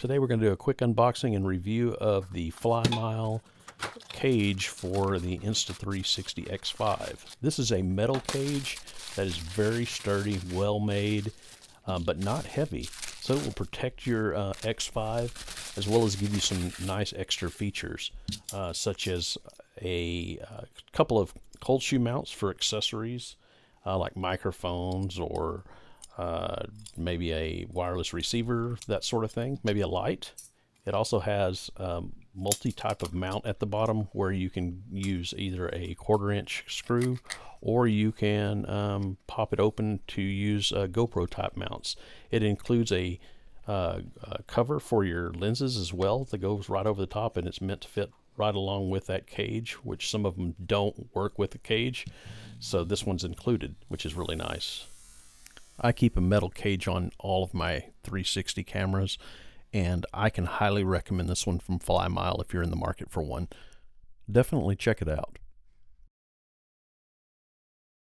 Today we're going to do a quick unboxing and review of the Flymile cage for the Insta360 X5. This is a metal cage that is very sturdy, well made, but not heavy. So it will protect your X5 as well as give you some nice extra features, such as a couple of cold shoe mounts for accessories like microphones or maybe a wireless receiver, that sort of thing, maybe a light. It also has multi-type of mount at the bottom where you can use either a 1/4-inch screw or you can pop it open to use GoPro type mounts. It includes a cover for your lenses as well that goes right over the top, and it's meant to fit right along with that cage, which some of them don't work with the cage, so this one's included, which is really nice. I keep a metal cage on all of my 360 cameras, and I can highly recommend this one from Flymile if you're in the market for one. Definitely check it out.